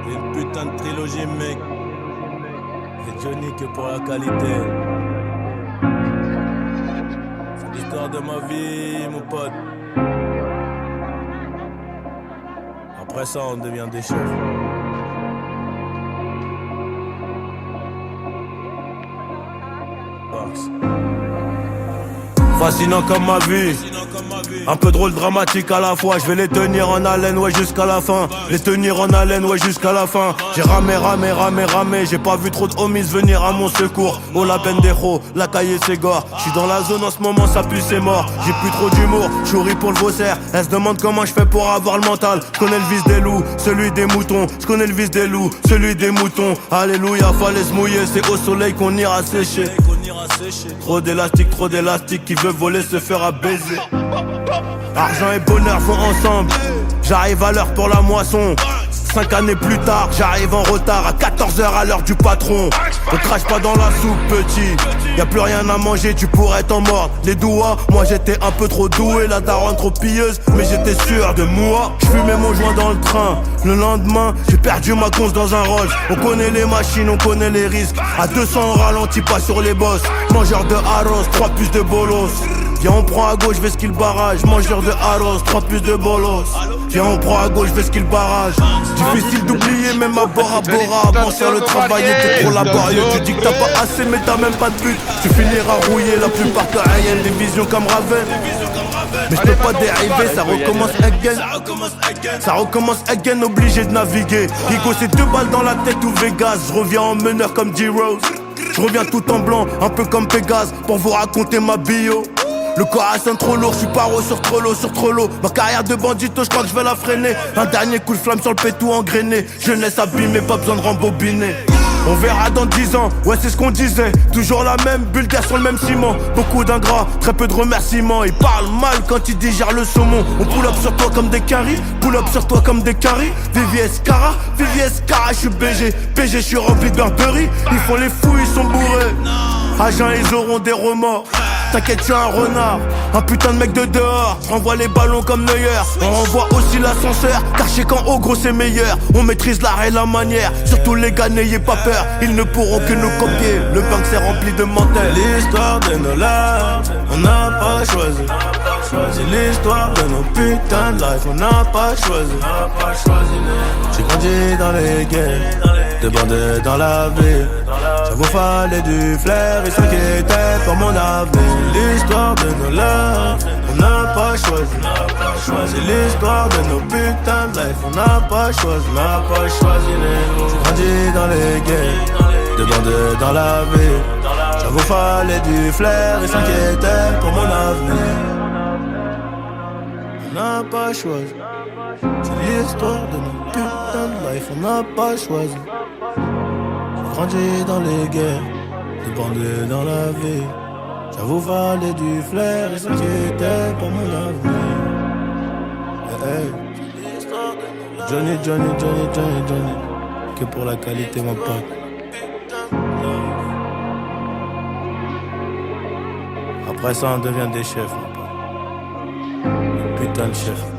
Une putain de trilogie, mec. Et Johnny que pour la qualité. C'est l'histoire de ma vie, mon pote. Après ça, on devient des chefs. Fascinant comme ma vie, un peu drôle, dramatique à la fois. Je vais les tenir en haleine, ouais, jusqu'à la fin. Les tenir en haleine, ouais, jusqu'à la fin. J'ai ramé, j'ai pas vu trop de homies venir à mon secours. Oh la pendejo, la cahier c'est gore. J'suis dans la zone en ce moment, ça pue, c'est mort. J'ai plus trop d'humour, j'souris pour le vaussaire. Elle se demande comment je fais pour avoir le mental. J'connais le vice des loups, celui des moutons. J'connais le vice des loups, celui des moutons. Alléluia, fallait se mouiller, c'est au soleil qu'on ira sécher. Trop d'élastique, qui veut voler se fera baiser. Argent et bonheur vont ensemble. J'arrive à l'heure pour la moisson. 5 années plus tard, j'arrive en retard à 14h à l'heure du patron. Ne crache pas dans la soupe, petit. Y'a plus rien à manger, tu pourrais t'en mordre les doigts. Moi j'étais un peu trop doué, la daronne trop pilleuse, mais j'étais sûr de moi. J'fumais mon joint dans le train. Le lendemain, j'ai perdu ma conce dans un Rolls. On connaît les machines, on connaît les risques. À 200 on ralentit pas sur les bosses. Mangeur de arroz, 3 puces de bolos. Viens on prend à gauche, vais skill barrage. Mangeur de arroz, 3 puces de bolos. Viens on prend à gauche, vais skill barrage. Difficile d'oublier même à Bora Bora. Avant faire le travail était trop laborieux. Tu dis que t'as pas assez mais t'as même pas de but. Tu finiras rouillé, la plupart t'as rien. Des visions comme Raven. Mais je peux pas dériver, ça recommence again. Ça recommence again, obligé de naviguer. Higo c'est 2 balles dans la tête ou Vegas. Je reviens en meneur comme D-Rose. Je reviens tout en blanc, un peu comme Pégase. Pour vous raconter ma bio. Le corps sonne trop lourd, j'suis paro sur Trello. Ma carrière de bandito, j'crois que j'vais la freiner. Un dernier coup de flamme sur le pétou engrainé. Jeunesse abîmée, pas besoin de rembobiner. On verra dans 10 ans, ouais c'est ce qu'on disait. Toujours la même bulle d'air sur le même ciment. Beaucoup d'ingrats, très peu de remerciements. Ils parlent mal quand ils digèrent le saumon. On pull up sur toi comme des caries, pull up sur toi comme des caries. VVS Cara, j'suis BG. PG j'suis rempli de berberie. Ils font les fous, ils sont bourrés. Agents ils auront des remords. T'inquiète, je suis un renard, un putain de mec de dehors. Renvoie les ballons comme Neuer. On renvoie aussi l'ascenseur, car je sais qu'en haut gros c'est meilleur. On maîtrise l'art et la manière. Surtout les gars, n'ayez pas peur, ils ne pourront que nous copier. Le banc c'est rempli de menteurs. L'histoire de nos lives, on n'a pas choisi. C'est l'histoire de nos putains de life, on n'a pas choisi. J'ai grandi dans les guerres, de bandés dans la ville. Ça vous fallait du flair, ils s'inquiétaient pour mon avenir. L'histoire de nos lives, on n'a pas choisi. C'est l'histoire de nos putains de life, on n'a pas choisi. On n'a pas choisi les mots. J'ai grandi dans les guerres, de bandés dans la ville. Ça vous fallait du flair, ils s'inquiétaient pour mon avenir. On n'a pas choisi. C'est l'histoire de nos putains de life, on n'a pas choisi. J'ai grandi dans les guerres, de bandés dans la ville. Ça vous valait du flair, ils s'inquiétaient pour mon avenir. Hey, hey. Johnny. Que pour la qualité, mon pote. Après ça, on devient des chefs, mon pote. Putain de chef.